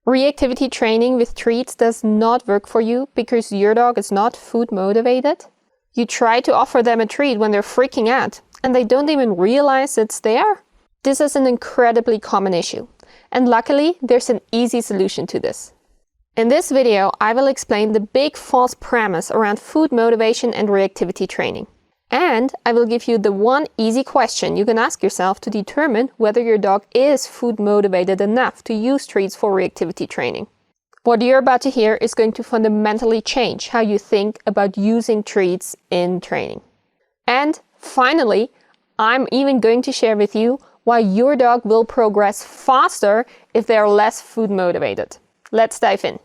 Reactivity training with treats does not work for you because your dog is not food motivated. You try to offer them a treat when they're freaking out and they don't even realize it's there. This is an incredibly common issue, and luckily there's an easy solution to this. In this video, I will explain the big false premise around food motivation and reactivity training. And I will give you the one easy question you can ask yourself to determine whether your dog is food motivated enough to use treats for reactivity training. What you're about to hear is going to fundamentally change how you think about using treats in training. And finally, I'm even going to share with you why your dog will progress faster if they are less food motivated. Let's dive in.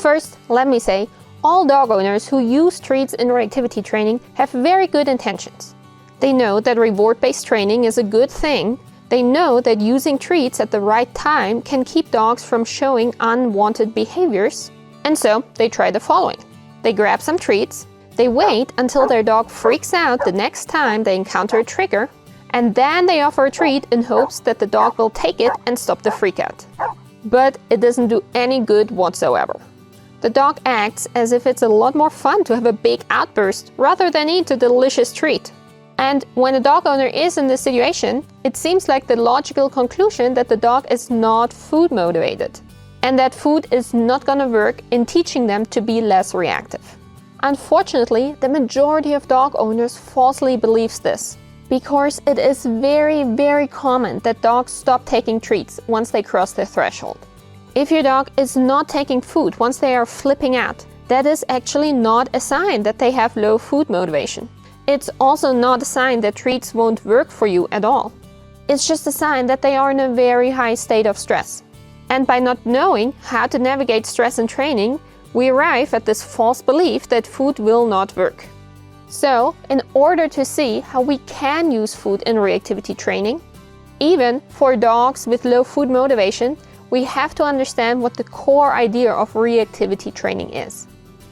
First, let me say, all dog owners who use treats in reactivity training have very good intentions. They know that reward-based training is a good thing. They know that using treats at the right time can keep dogs from showing unwanted behaviors. And so they try the following. They grab some treats, they wait until their dog freaks out the next time they encounter a trigger, and then they offer a treat in hopes that the dog will take it and stop the freakout. But it doesn't do any good whatsoever. The dog acts as if it's a lot more fun to have a big outburst rather than eat a delicious treat. And when a dog owner is in this situation, it seems like the logical conclusion that the dog is not food motivated, and that food is not going to work in teaching them to be less reactive. Unfortunately, the majority of dog owners falsely believes this, because it is very, very common that dogs stop taking treats once they cross their threshold. If your dog is not taking food once they are flipping out, that is actually not a sign that they have low food motivation. It's also not a sign that treats won't work for you at all. It's just a sign that they are in a very high state of stress. And by not knowing how to navigate stress in training, we arrive at this false belief that food will not work. So, in order to see how we can use food in reactivity training, even for dogs with low food motivation, we have to understand what the core idea of reactivity training is,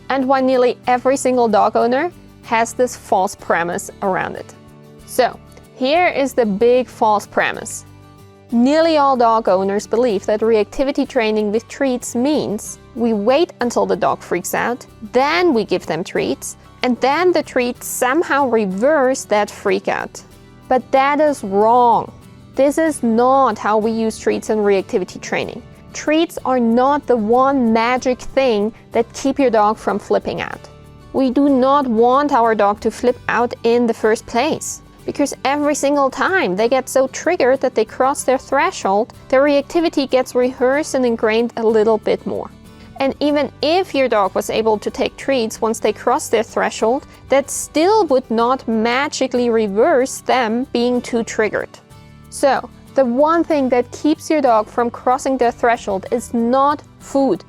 and why nearly every single dog owner has this false premise around it. So, here is the big false premise. Nearly all dog owners believe that reactivity training with treats means we wait until the dog freaks out, then we give them treats, and then the treats somehow reverse that freak out. But that is wrong. This is not how we use treats in reactivity training. Treats are not the one magic thing that keep your dog from flipping out. We do not want our dog to flip out in the first place, because every single time they get so triggered that they cross their threshold, their reactivity gets rehearsed and ingrained a little bit more. And even if your dog was able to take treats once they crossed their threshold, that still would not magically reverse them being too triggered. So, the one thing that keeps your dog from crossing their threshold is not food.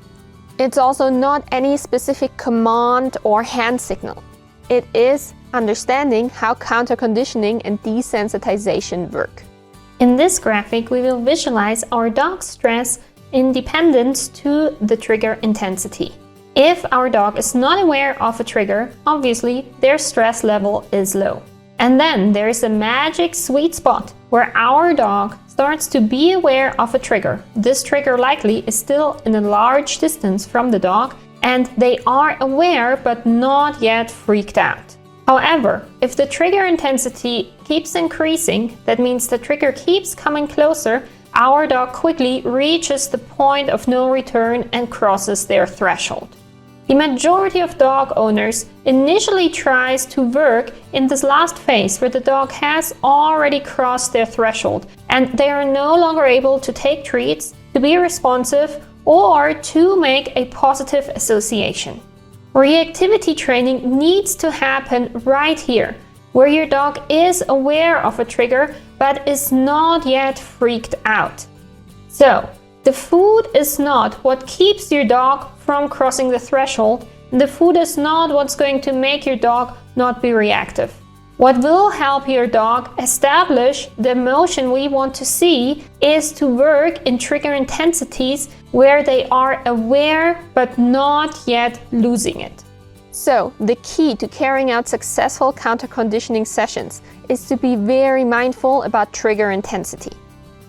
It's also not any specific command or hand signal. It is understanding how counter-conditioning and desensitization work. In this graphic, we will visualize our dog's stress in dependence to the trigger intensity. If our dog is not aware of a trigger, obviously their stress level is low. And then there is a magic sweet spot where our dog starts to be aware of a trigger. This trigger likely is still in a large distance from the dog, and they are aware but not yet freaked out. However, if the trigger intensity keeps increasing, that means the trigger keeps coming closer, our dog quickly reaches the point of no return and crosses their threshold. The majority of dog owners initially tries to work in this last phase where the dog has already crossed their threshold and they are no longer able to take treats, to be responsive, or to make a positive association. Reactivity training needs to happen right here, where your dog is aware of a trigger but is not yet freaked out. So, the food is not what keeps your dog from crossing the threshold. The food is not what's going to make your dog not be reactive. What will help your dog establish the emotion we want to see is to work in trigger intensities where they are aware but not yet losing it. So, the key to carrying out successful counter-conditioning sessions is to be very mindful about trigger intensity.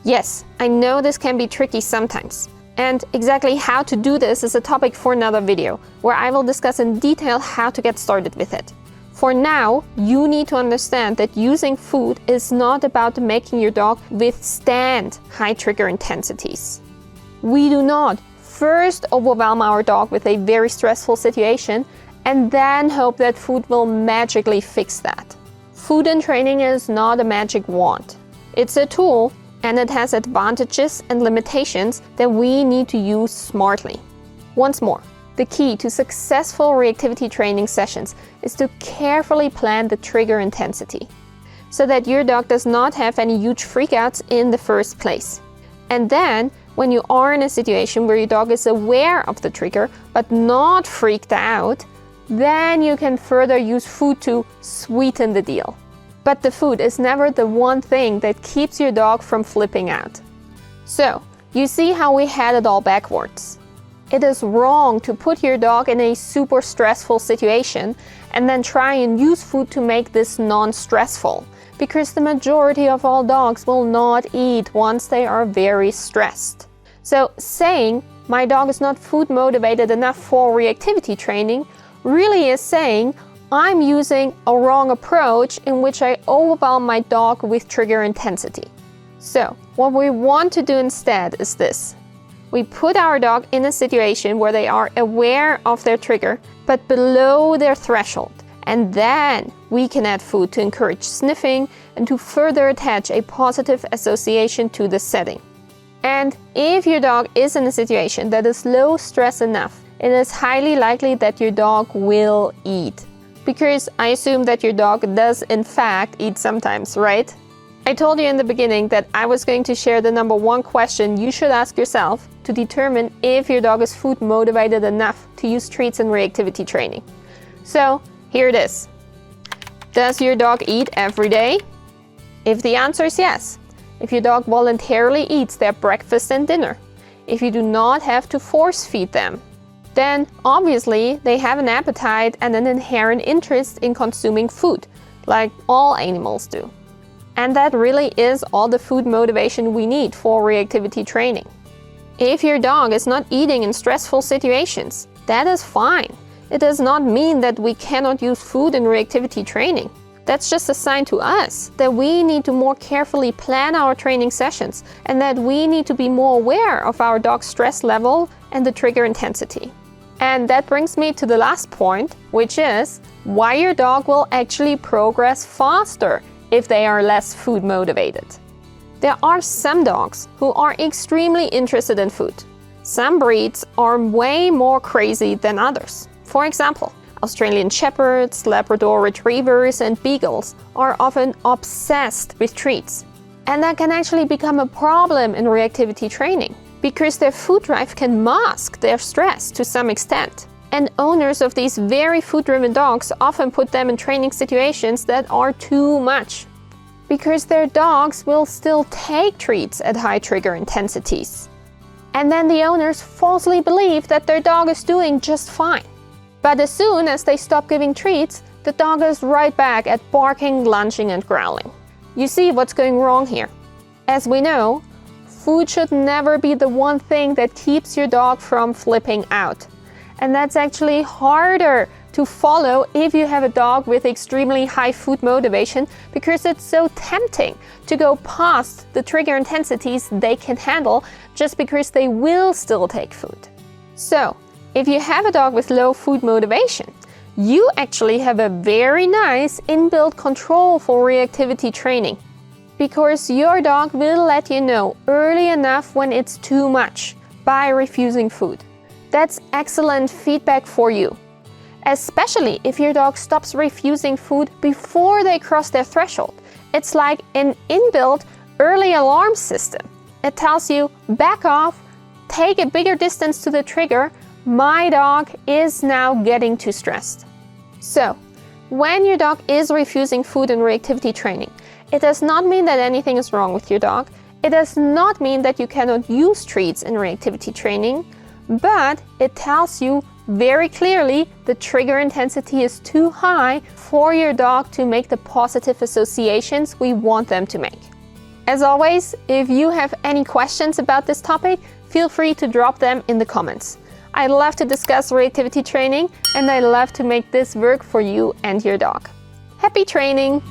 Yes, I know this can be tricky sometimes. And exactly how to do this is a topic for another video, where I will discuss in detail how to get started with it. For now, you need to understand that using food is not about making your dog withstand high trigger intensities. We do not first overwhelm our dog with a very stressful situation and then hope that food will magically fix that. Food in training is not a magic wand. It's a tool, and it has advantages and limitations that we need to use smartly. Once more, the key to successful reactivity training sessions is to carefully plan the trigger intensity, so that your dog does not have any huge freakouts in the first place. And then, when you are in a situation where your dog is aware of the trigger but not freaked out, then you can further use food to sweeten the deal. But the food is never the one thing that keeps your dog from flipping out. So, you see how we had it all backwards. It is wrong to put your dog in a super stressful situation and then try and use food to make this non-stressful, because the majority of all dogs will not eat once they are very stressed. So, saying, "My dog is not food motivated enough for reactivity training," really is saying, I'm using a wrong approach in which I overwhelm my dog with trigger intensity. So, what we want to do instead is this. We put our dog in a situation where they are aware of their trigger, but below their threshold. And then we can add food to encourage sniffing and to further attach a positive association to the setting. And if your dog is in a situation that is low stress enough, it is highly likely that your dog will eat. Because I assume that your dog does in fact eat sometimes, right? I told you in the beginning that I was going to share the number one question you should ask yourself to determine if your dog is food motivated enough to use treats in reactivity training. So here it is. Does your dog eat every day? If the answer is yes, if your dog voluntarily eats their breakfast and dinner, if you do not have to force feed them, then obviously they have an appetite and an inherent interest in consuming food, like all animals do. And that really is all the food motivation we need for reactivity training. If your dog is not eating in stressful situations, that is fine. It does not mean that we cannot use food in reactivity training. That's just a sign to us that we need to more carefully plan our training sessions and that we need to be more aware of our dog's stress level and the trigger intensity. And that brings me to the last point, which is why your dog will actually progress faster if they are less food motivated. There are some dogs who are extremely interested in food. Some breeds are way more crazy than others. For example, Australian Shepherds, Labrador Retrievers, and Beagles are often obsessed with treats. And that can actually become a problem in reactivity training, because their food drive can mask their stress to some extent. And owners of these very food-driven dogs often put them in training situations that are too much, because their dogs will still take treats at high trigger intensities. And then the owners falsely believe that their dog is doing just fine. But as soon as they stop giving treats, the dog is right back at barking, lunging, and growling. You see what's going wrong here. As we know, food should never be the one thing that keeps your dog from flipping out. And that's actually harder to follow if you have a dog with extremely high food motivation, because it's so tempting to go past the trigger intensities they can handle just because they will still take food. So, if you have a dog with low food motivation, you actually have a very nice inbuilt control for reactivity training, because your dog will let you know early enough when it's too much by refusing food. That's excellent feedback for you, especially if your dog stops refusing food before they cross their threshold. It's like an inbuilt early alarm system. It tells you, back off, take a bigger distance to the trigger, my dog is now getting too stressed. So, when your dog is refusing food in reactivity training, it does not mean that anything is wrong with your dog. It does not mean that you cannot use treats in reactivity training, but it tells you very clearly the trigger intensity is too high for your dog to make the positive associations we want them to make. As always, if you have any questions about this topic, feel free to drop them in the comments. I love to discuss reactivity training, and I love to make this work for you and your dog. Happy training!